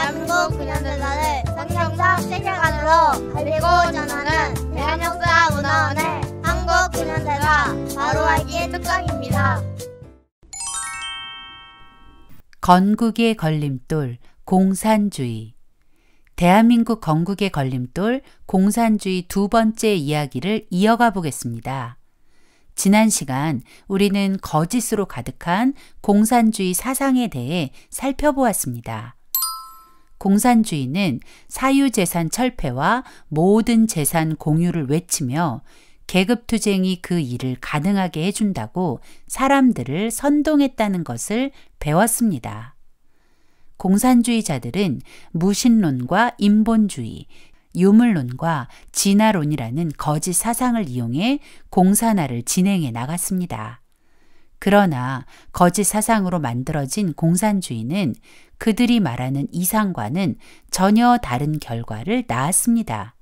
대한민국 근현대사를 성경적 세계관으로 알리고 전하는 대한역사문화원의 한국 근현대사 바로 알기 특강입니다. 건국의 걸림돌, 공산주의. 대한민국 건국의 걸림돌, 공산주의 두 번째 이야기를 이어가 보겠습니다. 지난 시간 우리는 거짓으로 가득한 공산주의 사상에 대해 살펴보았습니다. 공산주의는 사유재산 철폐와 모든 재산 공유를 외치며 계급투쟁이 그 일을 가능하게 해준다고 사람들을 선동했다는 것을 배웠습니다. 공산주의자들은 무신론과 인본주의, 유물론과 진화론이라는 거짓 사상을 이용해 공산화를 진행해 나갔습니다. 그러나 거짓 사상으로 만들어진 공산주의는 그들이 말하는 이상과는 전혀 다른 결과를 낳았습니다.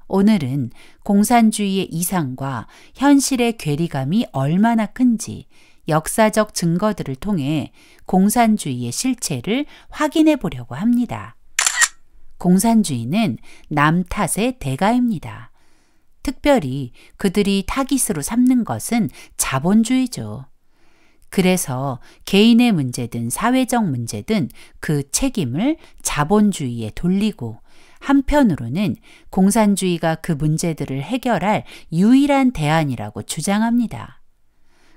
오늘은 공산주의의 이상과 현실의 괴리감이 얼마나 큰지 역사적 증거들을 통해 공산주의의 실체를 확인해 보려고 합니다. 공산주의는 남 탓의 대가입니다. 특별히 그들이 타깃으로 삼는 것은 자본주의죠. 그래서 개인의 문제든 사회적 문제든 그 책임을 자본주의에 돌리고 한편으로는 공산주의가 그 문제들을 해결할 유일한 대안이라고 주장합니다.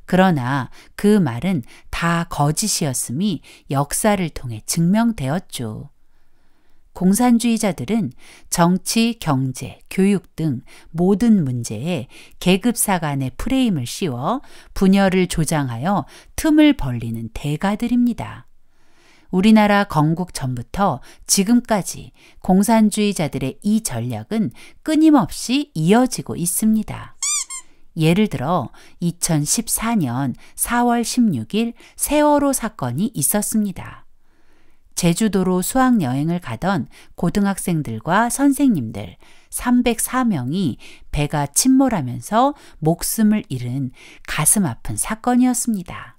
그러나 그 말은 다 거짓이었음이 역사를 통해 증명되었죠. 공산주의자들은 정치, 경제, 교육 등 모든 문제에 계급사 간의 프레임을 씌워 분열을 조장하여 틈을 벌리는 대가들입니다. 우리나라 건국 전부터 지금까지 공산주의자들의 이 전략은 끊임없이 이어지고 있습니다. 예를 들어 2014년 4월 16일 세월호 사건이 있었습니다. 제주도로 수학여행을 가던 고등학생들과 선생님들 304명이 배가 침몰하면서 목숨을 잃은 가슴 아픈 사건이었습니다.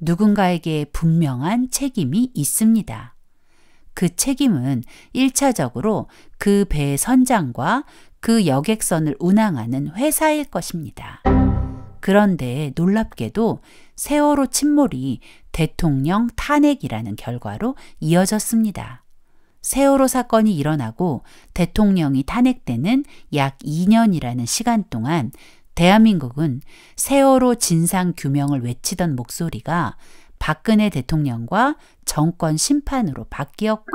누군가에게 분명한 책임이 있습니다. 그 책임은 1차적으로 그 배의 선장과 그 여객선을 운항하는 회사일 것입니다. 그런데 놀랍게도 세월호 침몰이 대통령 탄핵이라는 결과로 이어졌습니다. 세월호 사건이 일어나고 대통령이 탄핵되는 약 2년이라는 시간 동안 대한민국은 세월호 진상규명을 외치던 목소리가 박근혜 대통령과 정권 심판으로 바뀌었고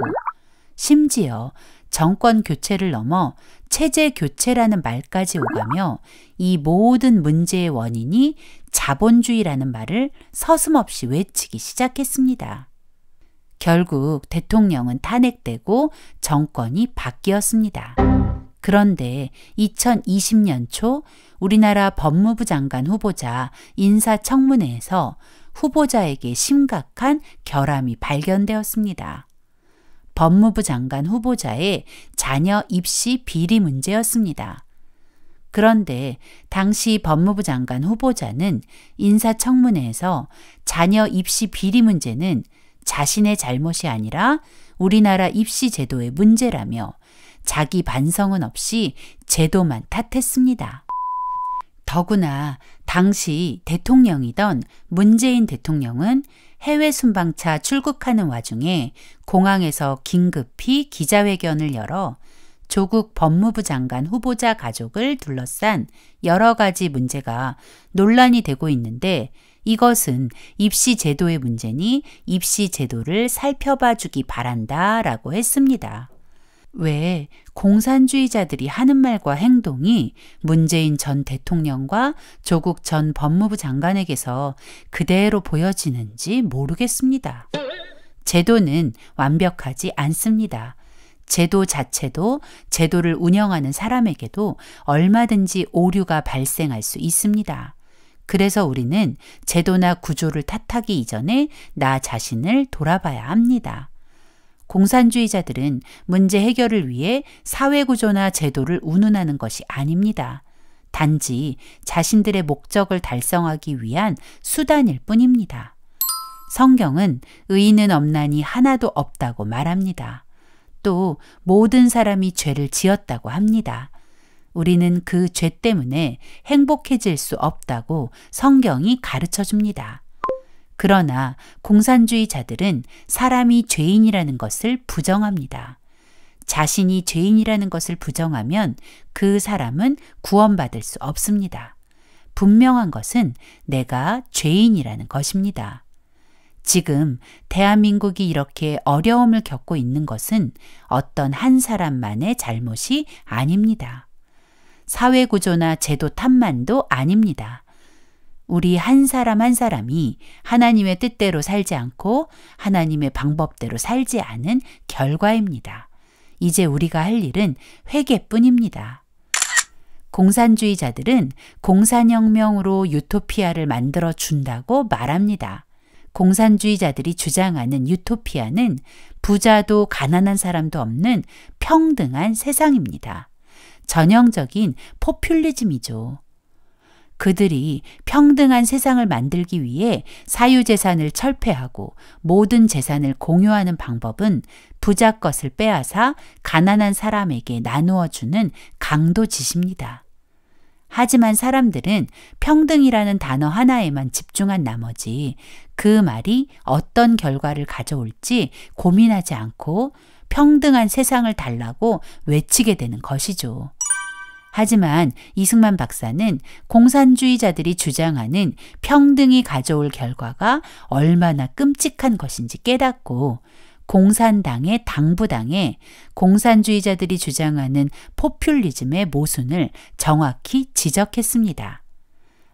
심지어 정권 교체를 넘어 체제 교체라는 말까지 오가며 이 모든 문제의 원인이 자본주의라는 말을 서슴없이 외치기 시작했습니다. 결국 대통령은 탄핵되고 정권이 바뀌었습니다. 그런데 2020년 초 우리나라 법무부 장관 후보자 인사청문회에서 후보자에게 심각한 결함이 발견되었습니다. 법무부 장관 후보자의 자녀 입시 비리 문제였습니다. 그런데 당시 법무부 장관 후보자는 인사청문회에서 자녀 입시 비리 문제는 자신의 잘못이 아니라 우리나라 입시 제도의 문제라며 자기 반성은 없이 제도만 탓했습니다. 더구나 당시 대통령이던 문재인 대통령은 해외 순방차 출국하는 와중에 공항에서 긴급히 기자회견을 열어 조국 법무부 장관 후보자 가족을 둘러싼 여러 가지 문제가 논란이 되고 있는데 이것은 입시 제도의 문제니 입시 제도를 살펴봐 주기 바란다 라고 했습니다. 왜 공산주의자들이 하는 말과 행동이 문재인 전 대통령과 조국 전 법무부 장관에게서 그대로 보여지는지 모르겠습니다. 제도는 완벽하지 않습니다. 제도 자체도 제도를 운영하는 사람에게도 얼마든지 오류가 발생할 수 있습니다. 그래서 우리는 제도나 구조를 탓하기 이전에 나 자신을 돌아봐야 합니다. 공산주의자들은 문제 해결을 위해 사회구조나 제도를 운운하는 것이 아닙니다. 단지 자신들의 목적을 달성하기 위한 수단일 뿐입니다. 성경은 의인은 없나니 하나도 없다고 말합니다. 또 모든 사람이 죄를 지었다고 합니다. 우리는 그 죄 때문에 행복해질 수 없다고 성경이 가르쳐 줍니다. 그러나 공산주의자들은 사람이 죄인이라는 것을 부정합니다. 자신이 죄인이라는 것을 부정하면 그 사람은 구원받을 수 없습니다. 분명한 것은 내가 죄인이라는 것입니다. 지금 대한민국이 이렇게 어려움을 겪고 있는 것은 어떤 한 사람만의 잘못이 아닙니다. 사회구조나 제도 탓만도 아닙니다. 우리 한 사람 한 사람이 하나님의 뜻대로 살지 않고 하나님의 방법대로 살지 않은 결과입니다. 이제 우리가 할 일은 회개뿐입니다. 공산주의자들은 공산혁명으로 유토피아를 만들어 준다고 말합니다. 공산주의자들이 주장하는 유토피아는 부자도 가난한 사람도 없는 평등한 세상입니다. 전형적인 포퓰리즘이죠. 그들이 평등한 세상을 만들기 위해 사유재산을 철폐하고 모든 재산을 공유하는 방법은 부자 것을 빼앗아 가난한 사람에게 나누어 주는 강도짓입니다. 하지만 사람들은 평등이라는 단어 하나에만 집중한 나머지 그 말이 어떤 결과를 가져올지 고민하지 않고 평등한 세상을 달라고 외치게 되는 것이죠. 하지만 이승만 박사는 공산주의자들이 주장하는 평등이 가져올 결과가 얼마나 끔찍한 것인지 깨닫고 공산당의 당부당에 공산주의자들이 주장하는 포퓰리즘의 모순을 정확히 지적했습니다.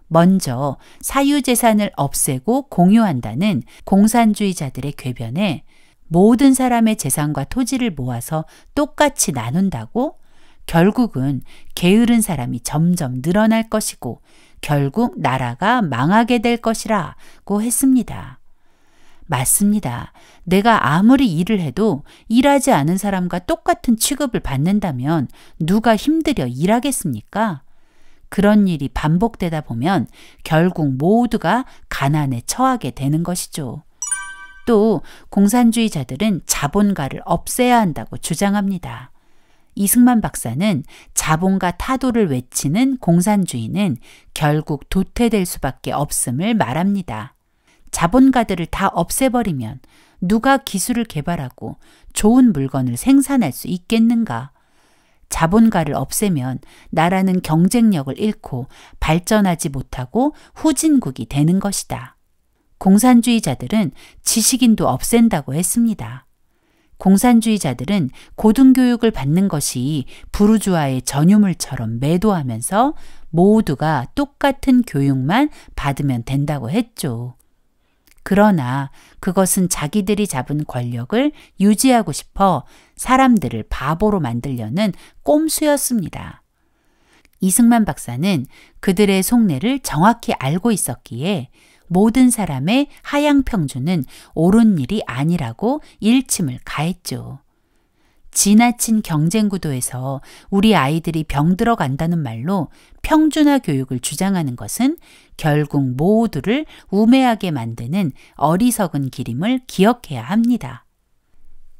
먼저 사유재산을 없애고 공유한다는 공산주의자들의 궤변에 모든 사람의 재산과 토지를 모아서 똑같이 나눈다고 결국은 게으른 사람이 점점 늘어날 것이고 결국 나라가 망하게 될 것이라고 했습니다. 맞습니다. 내가 아무리 일을 해도 일하지 않은 사람과 똑같은 취급을 받는다면 누가 힘들여 일하겠습니까? 그런 일이 반복되다 보면 결국 모두가 가난에 처하게 되는 것이죠. 또 공산주의자들은 자본가를 없애야 한다고 주장합니다. 이승만 박사는 자본가 타도를 외치는 공산주의는 결국 도태될 수밖에 없음을 말합니다. 자본가들을 다 없애버리면 누가 기술을 개발하고 좋은 물건을 생산할 수 있겠는가? 자본가를 없애면 나라는 경쟁력을 잃고 발전하지 못하고 후진국이 되는 것이다. 공산주의자들은 지식인도 없앤다고 했습니다. 공산주의자들은 고등교육을 받는 것이 부르주아의 전유물처럼 매도하면서 모두가 똑같은 교육만 받으면 된다고 했죠. 그러나 그것은 자기들이 잡은 권력을 유지하고 싶어 사람들을 바보로 만들려는 꼼수였습니다. 이승만 박사는 그들의 속내를 정확히 알고 있었기에 모든 사람의 하향 평준은 옳은 일이 아니라고 일침을 가했죠. 지나친 경쟁 구도에서 우리 아이들이 병들어 간다는 말로 평준화 교육을 주장하는 것은 결국 모두를 우매하게 만드는 어리석은 길임을 기억해야 합니다.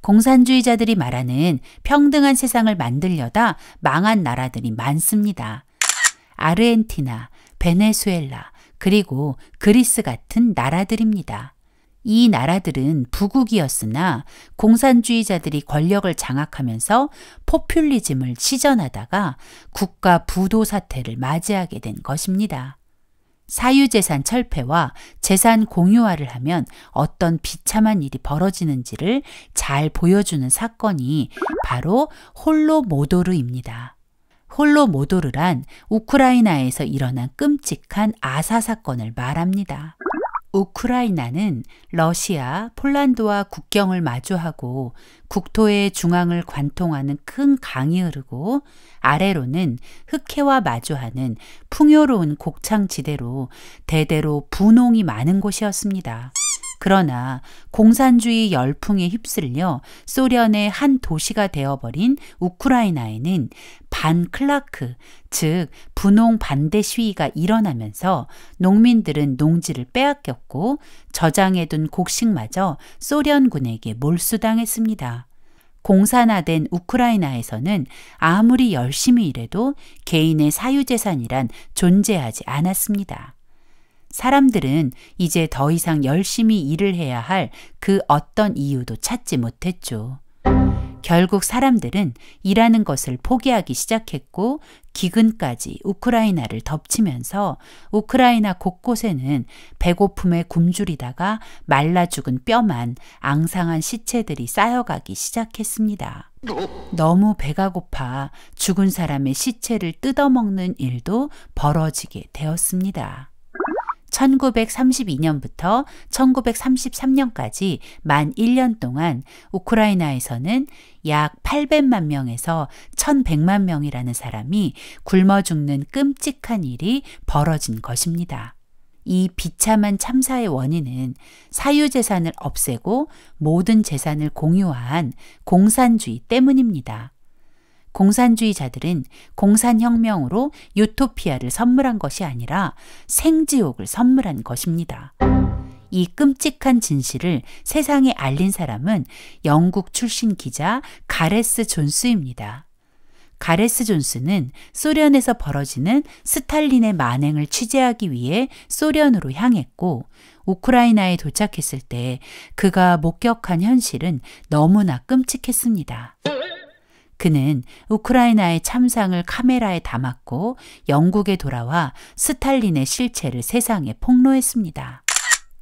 공산주의자들이 말하는 평등한 세상을 만들려다 망한 나라들이 많습니다. 아르헨티나, 베네수엘라, 그리고 그리스 같은 나라들입니다. 이 나라들은 부국이었으나 공산주의자들이 권력을 장악하면서 포퓰리즘을 시전하다가 국가 부도 사태를 맞이하게 된 것입니다. 사유재산 철폐와 재산 공유화를 하면 어떤 비참한 일이 벌어지는지를 잘 보여주는 사건이 바로 홀로모도르입니다. 홀로모도르란 우크라이나에서 일어난 끔찍한 아사 사건을 말합니다. 우크라이나는 러시아, 폴란드와 국경을 마주하고 국토의 중앙을 관통하는 큰 강이 흐르고 아래로는 흑해와 마주하는 풍요로운 곡창지대로 대대로 분홍이 많은 곳이었습니다. 그러나 공산주의 열풍에 휩쓸려 소련의 한 도시가 되어버린 우크라이나에는 반클라크, 즉 분홍 반대 시위가 일어나면서 농민들은 농지를 빼앗겼고 저장해둔 곡식마저 소련군에게 몰수당했습니다. 공산화된 우크라이나에서는 아무리 열심히 일해도 개인의 사유재산이란 존재하지 않았습니다. 사람들은 이제 더 이상 열심히 일을 해야 할 그 어떤 이유도 찾지 못했죠. 결국 사람들은 일하는 것을 포기하기 시작했고 기근까지 우크라이나를 덮치면서 우크라이나 곳곳에는 배고픔에 굶주리다가 말라 죽은 뼈만 앙상한 시체들이 쌓여가기 시작했습니다. 너무 배가 고파 죽은 사람의 시체를 뜯어먹는 일도 벌어지게 되었습니다. 1932년부터 1933년까지 만 1년 동안 우크라이나에서는 약 800만 명에서 1100만 명이라는 사람이 굶어 죽는 끔찍한 일이 벌어진 것입니다. 이 비참한 참사의 원인은 사유재산을 없애고 모든 재산을 공유화한 공산주의 때문입니다. 공산주의자들은 공산혁명으로 유토피아를 선물한 것이 아니라 생지옥을 선물한 것입니다. 이 끔찍한 진실을 세상에 알린 사람은 영국 출신 기자 가레스 존스입니다. 가레스 존스는 소련에서 벌어지는 스탈린의 만행을 취재하기 위해 소련으로 향했고 우크라이나에 도착했을 때 그가 목격한 현실은 너무나 끔찍했습니다. 그는 우크라이나의 참상을 카메라에 담았고 영국에 돌아와 스탈린의 실체를 세상에 폭로했습니다.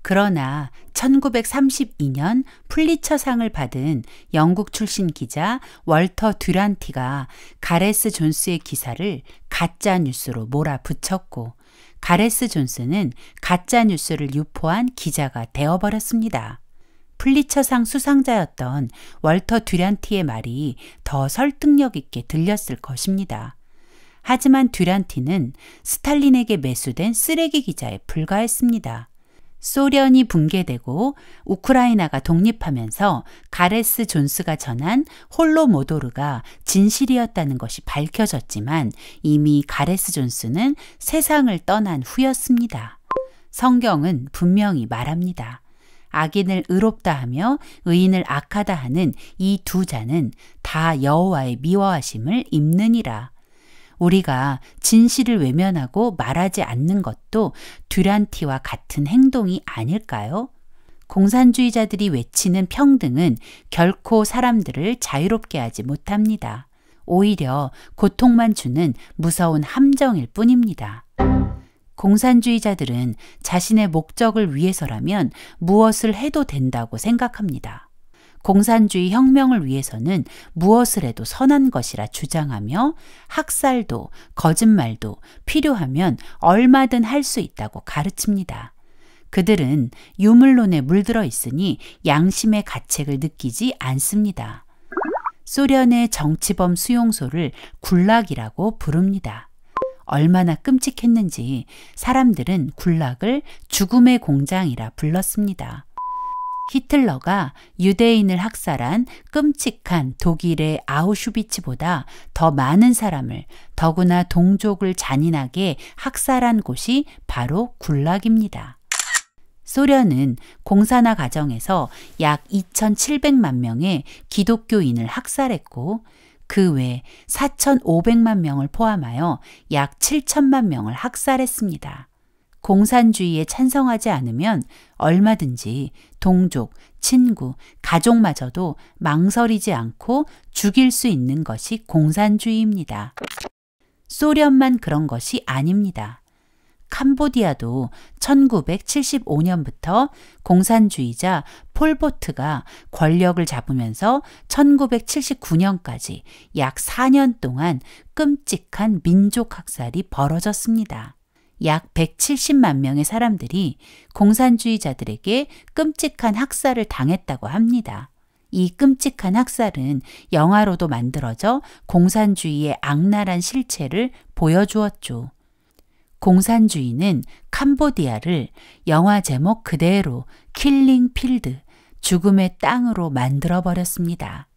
그러나 1932년 풀리처상을 받은 영국 출신 기자 월터 듀란티가 가레스 존스의 기사를 가짜 뉴스로 몰아붙였고 가레스 존스는 가짜 뉴스를 유포한 기자가 되어버렸습니다. 풀리처상 수상자였던 월터 듀란티의 말이 더 설득력 있게 들렸을 것입니다. 하지만 듀란티는 스탈린에게 매수된 쓰레기 기자에 불과했습니다. 소련이 붕괴되고 우크라이나가 독립하면서 가레스 존스가 전한 홀로모도르가 진실이었다는 것이 밝혀졌지만 이미 가레스 존스는 세상을 떠난 후였습니다. 성경은 분명히 말합니다. 악인을 의롭다 하며 의인을 악하다 하는 이 두 자는 다 여호와의 미워하심을 입느니라. 우리가 진실을 외면하고 말하지 않는 것도 듀란티와 같은 행동이 아닐까요? 공산주의자들이 외치는 평등은 결코 사람들을 자유롭게 하지 못합니다. 오히려 고통만 주는 무서운 함정일 뿐입니다. 공산주의자들은 자신의 목적을 위해서라면 무엇을 해도 된다고 생각합니다. 공산주의 혁명을 위해서는 무엇을 해도 선한 것이라 주장하며 학살도 거짓말도 필요하면 얼마든 할 수 있다고 가르칩니다. 그들은 유물론에 물들어 있으니 양심의 가책을 느끼지 않습니다. 소련의 정치범 수용소를 굴락이라고 부릅니다. 얼마나 끔찍했는지 사람들은 굴락을 죽음의 공장이라 불렀습니다. 히틀러가 유대인을 학살한 끔찍한 독일의 아우슈비츠보다 더 많은 사람을 더구나 동족을 잔인하게 학살한 곳이 바로 굴락입니다. 소련은 공산화 과정에서 약 2,700만 명의 기독교인을 학살했고 그 외 4,500만 명을 포함하여 약 7천만 명을 학살했습니다. 공산주의에 찬성하지 않으면 얼마든지 동족, 친구, 가족마저도 망설이지 않고 죽일 수 있는 것이 공산주의입니다. 소련만 그런 것이 아닙니다. 캄보디아도 1975년부터 공산주의자 폴포트가 권력을 잡으면서 1979년까지 약 4년 동안 끔찍한 민족 학살이 벌어졌습니다. 약 170만 명의 사람들이 공산주의자들에게 끔찍한 학살을 당했다고 합니다. 이 끔찍한 학살은 영화로도 만들어져 공산주의의 악랄한 실체를 보여주었죠. 공산주의는 캄보디아를 영화 제목 그대로 킬링 필드, 죽음의 땅으로 만들어버렸습니다.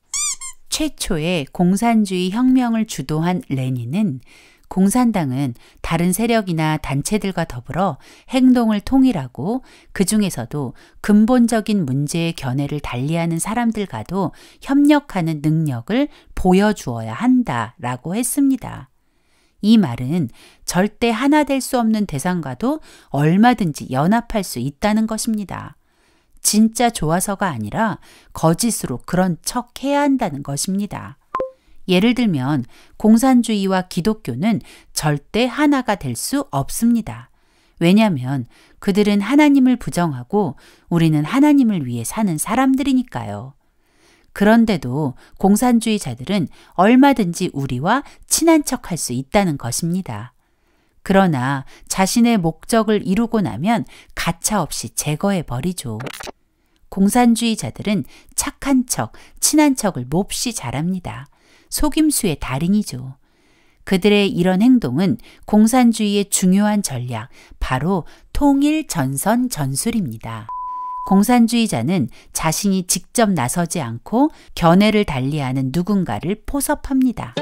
최초의 공산주의 혁명을 주도한 레닌은 공산당은 다른 세력이나 단체들과 더불어 행동을 통일하고 그 중에서도 근본적인 문제의 견해를 달리하는 사람들과도 협력하는 능력을 보여주어야 한다라고 했습니다. 이 말은 절대 하나 될 수 없는 대상과도 얼마든지 연합할 수 있다는 것입니다. 진짜 좋아서가 아니라 거짓으로 그런 척 해야 한다는 것입니다. 예를 들면 공산주의와 기독교는 절대 하나가 될 수 없습니다. 왜냐하면 그들은 하나님을 부정하고 우리는 하나님을 위해 사는 사람들이니까요. 그런데도 공산주의자들은 얼마든지 우리와 친한 척할 수 있다는 것입니다. 그러나 자신의 목적을 이루고 나면 가차없이 제거해 버리죠. 공산주의자들은 착한 척, 친한 척을 몹시 잘합니다. 속임수의 달인이죠. 그들의 이런 행동은 공산주의의 중요한 전략, 바로 통일 전선 전술입니다. 공산주의자는 자신이 직접 나서지 않고 견해를 달리하는 누군가를 포섭합니다.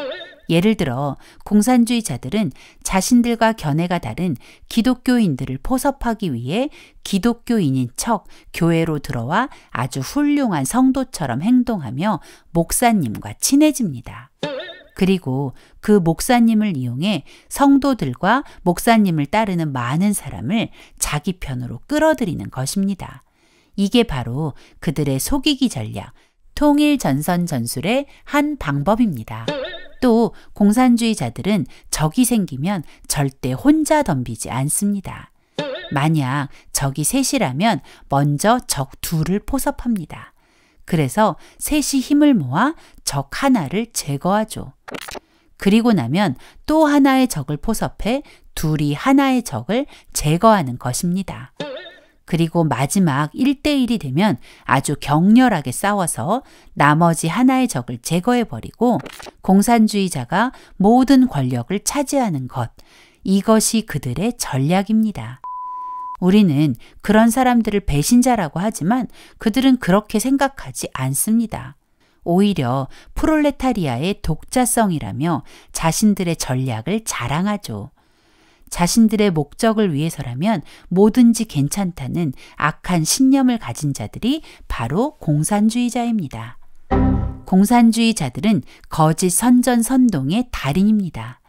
예를 들어 공산주의자들은 자신들과 견해가 다른 기독교인들을 포섭하기 위해 기독교인인 척 교회로 들어와 아주 훌륭한 성도처럼 행동하며 목사님과 친해집니다. 그리고 그 목사님을 이용해 성도들과 목사님을 따르는 많은 사람을 자기 편으로 끌어들이는 것입니다. 이게 바로 그들의 속이기 전략, 통일 전선 전술의 한 방법입니다. 또 공산주의자들은 적이 생기면 절대 혼자 덤비지 않습니다. 만약 적이 셋이라면 먼저 적 둘을 포섭합니다. 그래서 셋이 힘을 모아 적 하나를 제거하죠. 그리고 나면 또 하나의 적을 포섭해 둘이 하나의 적을 제거하는 것입니다. 그리고 마지막 1대1이 되면 아주 격렬하게 싸워서 나머지 하나의 적을 제거해버리고 공산주의자가 모든 권력을 차지하는 것, 이것이 그들의 전략입니다. 우리는 그런 사람들을 배신자라고 하지만 그들은 그렇게 생각하지 않습니다. 오히려 프롤레타리아의 독자성이라며 자신들의 전략을 자랑하죠. 자신들의 목적을 위해서라면 뭐든지 괜찮다는 악한 신념을 가진 자들이 바로 공산주의자입니다. 공산주의자들은 거짓 선전선동의 달인입니다.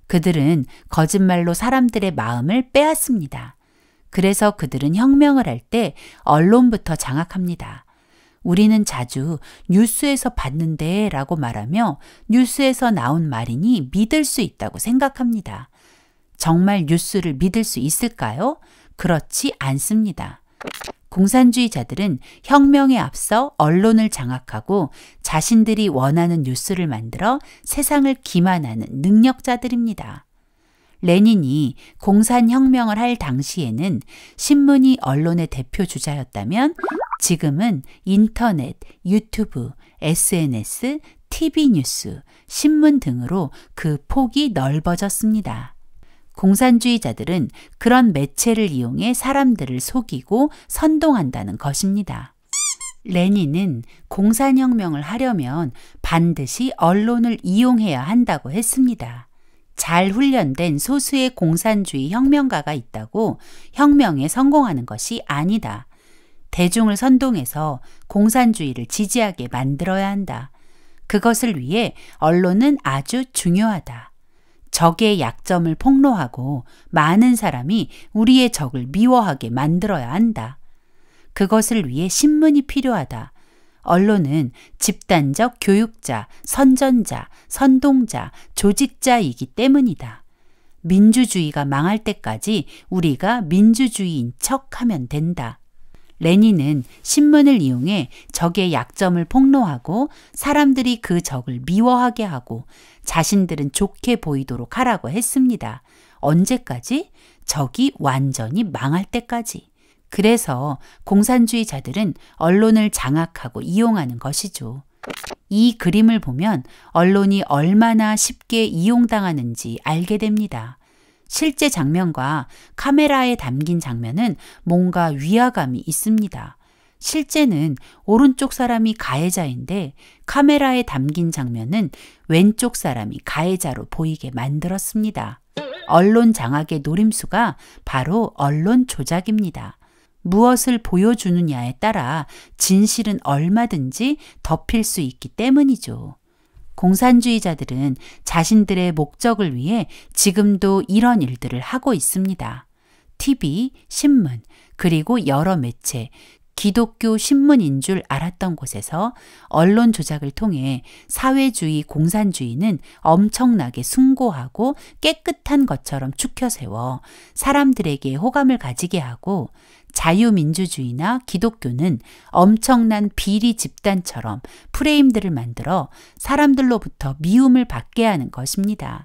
그들은 거짓말로 사람들의 마음을 빼앗습니다. 그래서 그들은 혁명을 할 때 언론부터 장악합니다. 우리는 자주 뉴스에서 봤는데 라고 말하며 뉴스에서 나온 말이니 믿을 수 있다고 생각합니다. 정말 뉴스를 믿을 수 있을까요? 그렇지 않습니다. 공산주의자들은 혁명에 앞서 언론을 장악하고 자신들이 원하는 뉴스를 만들어 세상을 기만하는 능력자들입니다. 레닌이 공산혁명을 할 당시에는 신문이 언론의 대표 주자였다면 지금은 인터넷, 유튜브, SNS, TV 뉴스, 신문 등으로 그 폭이 넓어졌습니다. 공산주의자들은 그런 매체를 이용해 사람들을 속이고 선동한다는 것입니다. 레닌은 공산혁명을 하려면 반드시 언론을 이용해야 한다고 했습니다. 잘 훈련된 소수의 공산주의 혁명가가 있다고 혁명에 성공하는 것이 아니다. 대중을 선동해서 공산주의를 지지하게 만들어야 한다. 그것을 위해 언론은 아주 중요하다. 적의 약점을 폭로하고 많은 사람이 우리의 적을 미워하게 만들어야 한다. 그것을 위해 신문이 필요하다. 언론은 집단적 교육자, 선전자, 선동자, 조직자이기 때문이다. 민주주의가 망할 때까지 우리가 민주주의인 척하면 된다. 레닌은 신문을 이용해 적의 약점을 폭로하고 사람들이 그 적을 미워하게 하고 자신들은 좋게 보이도록 하라고 했습니다. 언제까지? 적이 완전히 망할 때까지. 그래서 공산주의자들은 언론을 장악하고 이용하는 것이죠. 이 그림을 보면 언론이 얼마나 쉽게 이용당하는지 알게 됩니다. 실제 장면과 카메라에 담긴 장면은 뭔가 위화감이 있습니다. 실제는 오른쪽 사람이 가해자인데 카메라에 담긴 장면은 왼쪽 사람이 가해자로 보이게 만들었습니다. 언론 장악의 노림수가 바로 언론 조작입니다. 무엇을 보여주느냐에 따라 진실은 얼마든지 덮일 수 있기 때문이죠. 공산주의자들은 자신들의 목적을 위해 지금도 이런 일들을 하고 있습니다. TV, 신문, 그리고 여러 매체, 기독교 신문인 줄 알았던 곳에서 언론 조작을 통해 사회주의 공산주의는 엄청나게 숭고하고 깨끗한 것처럼 추켜세워 사람들에게 호감을 가지게 하고 자유민주주의나 기독교는 엄청난 비리 집단처럼 프레임들을 만들어 사람들로부터 미움을 받게 하는 것입니다.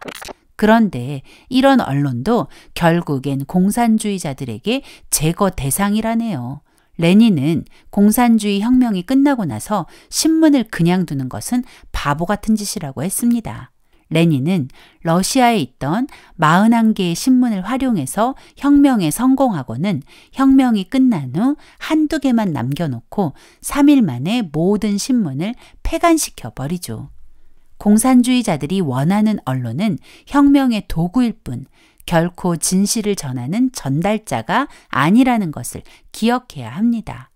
그런데 이런 언론도 결국엔 공산주의자들에게 제거 대상이라네요. 레닌은 공산주의 혁명이 끝나고 나서 신문을 그냥 두는 것은 바보 같은 짓이라고 했습니다. 레닌은 러시아에 있던 41개의 신문을 활용해서 혁명에 성공하고는 혁명이 끝난 후 한두 개만 남겨놓고 3일 만에 모든 신문을 폐간시켜 버리죠. 공산주의자들이 원하는 언론은 혁명의 도구일 뿐 결코 진실을 전하는 전달자가 아니라는 것을 기억해야 합니다.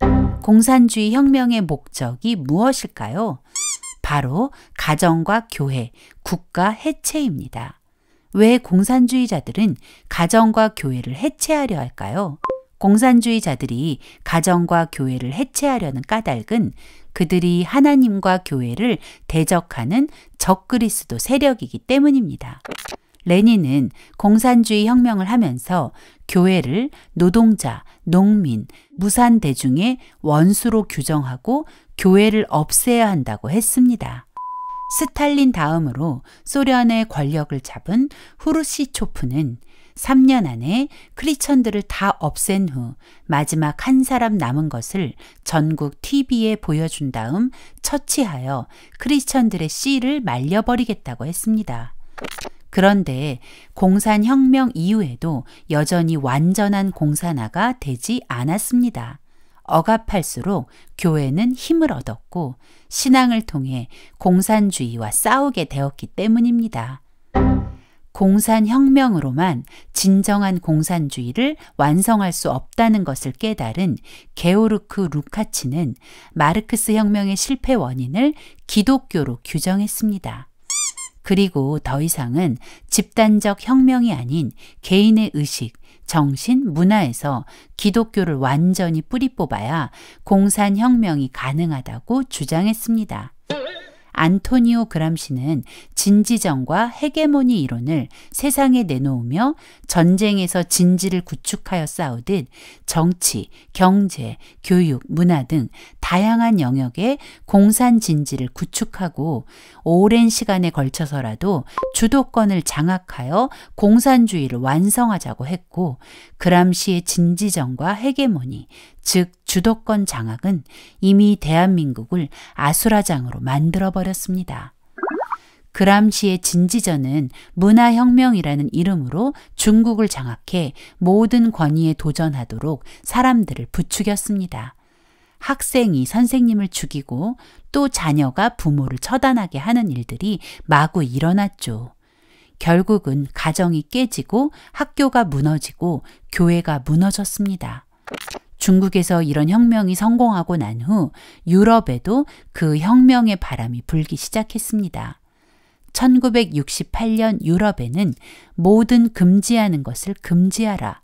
공산주의 혁명의 목적이 무엇일까요? 바로 가정과 교회, 국가 해체입니다. 왜 공산주의자들은 가정과 교회를 해체하려 할까요? 공산주의자들이 가정과 교회를 해체하려는 까닭은 그들이 하나님과 교회를 대적하는 적그리스도 세력이기 때문입니다. 레닌은 공산주의 혁명을 하면서 교회를 노동자, 농민, 무산대중의 원수로 규정하고 교회를 없애야 한다고 했습니다. 스탈린 다음으로 소련의 권력을 잡은 후르시초프는 3년 안에 크리스천들을 다 없앤 후 마지막 한 사람 남은 것을 전국 TV에 보여준 다음 처치하여 크리스천들의 씨를 말려버리겠다고 했습니다. 그런데 공산혁명 이후에도 여전히 완전한 공산화가 되지 않았습니다. 억압할수록 교회는 힘을 얻었고 신앙을 통해 공산주의와 싸우게 되었기 때문입니다. 공산혁명으로만 진정한 공산주의를 완성할 수 없다는 것을 깨달은 게오르크 루카치는 마르크스 혁명의 실패 원인을 기독교로 규정했습니다. 그리고 더 이상은 집단적 혁명이 아닌 개인의 의식, 정신, 문화에서 기독교를 완전히 뿌리 뽑아야 공산혁명이 가능하다고 주장했습니다. 안토니오 그람시는 진지정과 헤게모니 이론을 세상에 내놓으며 전쟁에서 진지를 구축하여 싸우듯 정치, 경제, 교육, 문화 등 다양한 영역에 공산 진지를 구축하고 오랜 시간에 걸쳐서라도 주도권을 장악하여 공산주의를 완성하자고 했고 그람시의 진지정과 헤게모니, 즉 주도권 장악은 이미 대한민국을 아수라장으로 만들어버렸습니다. 그람시의 진지전은 문화혁명이라는 이름으로 중국을 장악해 모든 권위에 도전하도록 사람들을 부추겼습니다. 학생이 선생님을 죽이고 또 자녀가 부모를 처단하게 하는 일들이 마구 일어났죠. 결국은 가정이 깨지고 학교가 무너지고 교회가 무너졌습니다. 중국에서 이런 혁명이 성공하고 난 후 유럽에도 그 혁명의 바람이 불기 시작했습니다. 1968년 유럽에는 모든 금지하는 것을 금지하라,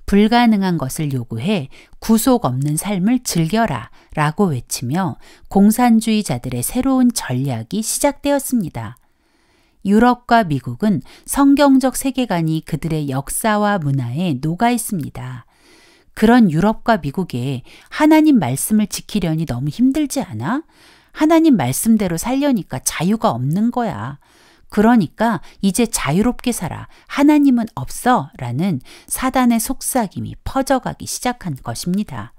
불가능한 것을 요구해 구속 없는 삶을 즐겨라 라고 외치며 공산주의자들의 새로운 전략이 시작되었습니다. 유럽과 미국은 성경적 세계관이 그들의 역사와 문화에 녹아 있습니다. 그런 유럽과 미국에 하나님 말씀을 지키려니 너무 힘들지 않아? 하나님 말씀대로 살려니까 자유가 없는 거야. 그러니까 이제 자유롭게 살아. 하나님은 없어. 라는 사단의 속삭임이 퍼져가기 시작한 것입니다.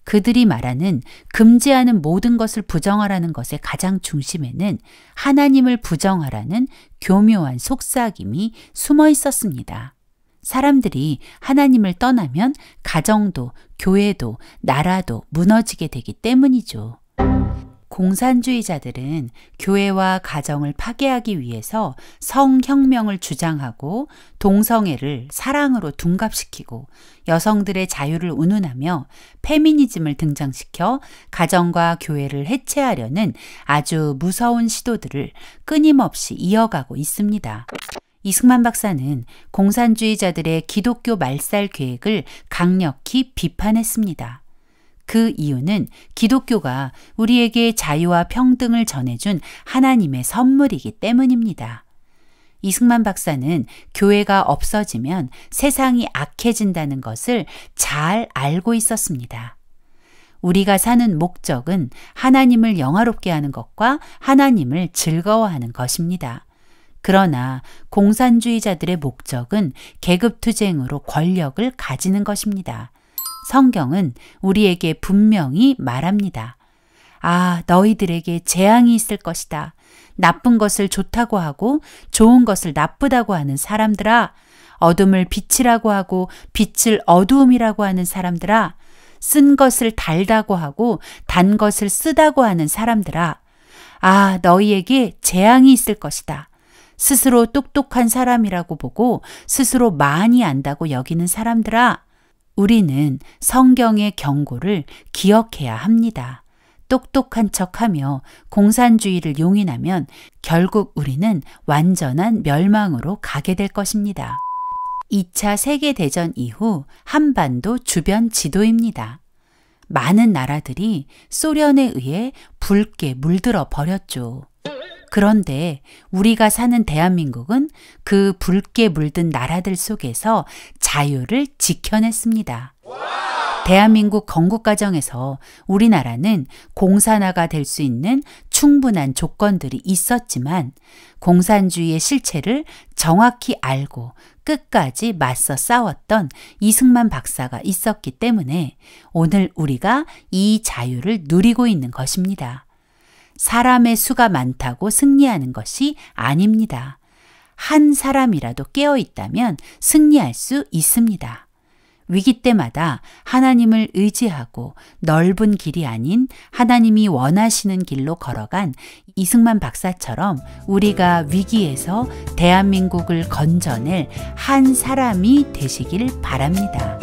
그들이 말하는 금지하는 모든 것을 부정하라는 것의 가장 중심에는 하나님을 부정하라는 교묘한 속삭임이 숨어 있었습니다. 사람들이 하나님을 떠나면 가정도, 교회도, 나라도 무너지게 되기 때문이죠. 공산주의자들은 교회와 가정을 파괴하기 위해서 성혁명을 주장하고 동성애를 사랑으로 둔갑시키고 여성들의 자유를 운운하며 페미니즘을 등장시켜 가정과 교회를 해체하려는 아주 무서운 시도들을 끊임없이 이어가고 있습니다. 이승만 박사는 공산주의자들의 기독교 말살 계획을 강력히 비판했습니다. 그 이유는 기독교가 우리에게 자유와 평등을 전해준 하나님의 선물이기 때문입니다. 이승만 박사는 교회가 없어지면 세상이 악해진다는 것을 잘 알고 있었습니다. 우리가 사는 목적은 하나님을 영화롭게 하는 것과 하나님을 즐거워하는 것입니다. 그러나 공산주의자들의 목적은 계급투쟁으로 권력을 가지는 것입니다. 성경은 우리에게 분명히 말합니다. 아, 너희들에게 재앙이 있을 것이다. 나쁜 것을 좋다고 하고 좋은 것을 나쁘다고 하는 사람들아, 어둠을 빛이라고 하고 빛을 어두움이라고 하는 사람들아, 쓴 것을 달다고 하고 단 것을 쓰다고 하는 사람들아, 아, 너희에게 재앙이 있을 것이다. 스스로 똑똑한 사람이라고 보고 스스로 많이 안다고 여기는 사람들아, 우리는 성경의 경고를 기억해야 합니다. 똑똑한 척하며 공산주의를 용인하면 결국 우리는 완전한 멸망으로 가게 될 것입니다. 2차 세계대전 이후 한반도 주변 지도입니다. 많은 나라들이 소련에 의해 붉게 물들어 버렸죠. 그런데 우리가 사는 대한민국은 그 붉게 물든 나라들 속에서 자유를 지켜냈습니다. 대한민국 건국과정에서 우리나라는 공산화가 될 수 있는 충분한 조건들이 있었지만 공산주의의 실체를 정확히 알고 끝까지 맞서 싸웠던 이승만 박사가 있었기 때문에 오늘 우리가 이 자유를 누리고 있는 것입니다. 사람의 수가 많다고 승리하는 것이 아닙니다. 한 사람이라도 깨어 있다면 승리할 수 있습니다. 위기 때마다 하나님을 의지하고 넓은 길이 아닌 하나님이 원하시는 길로 걸어간 이승만 박사처럼 우리가 위기에서 대한민국을 건져낼 한 사람이 되시길 바랍니다.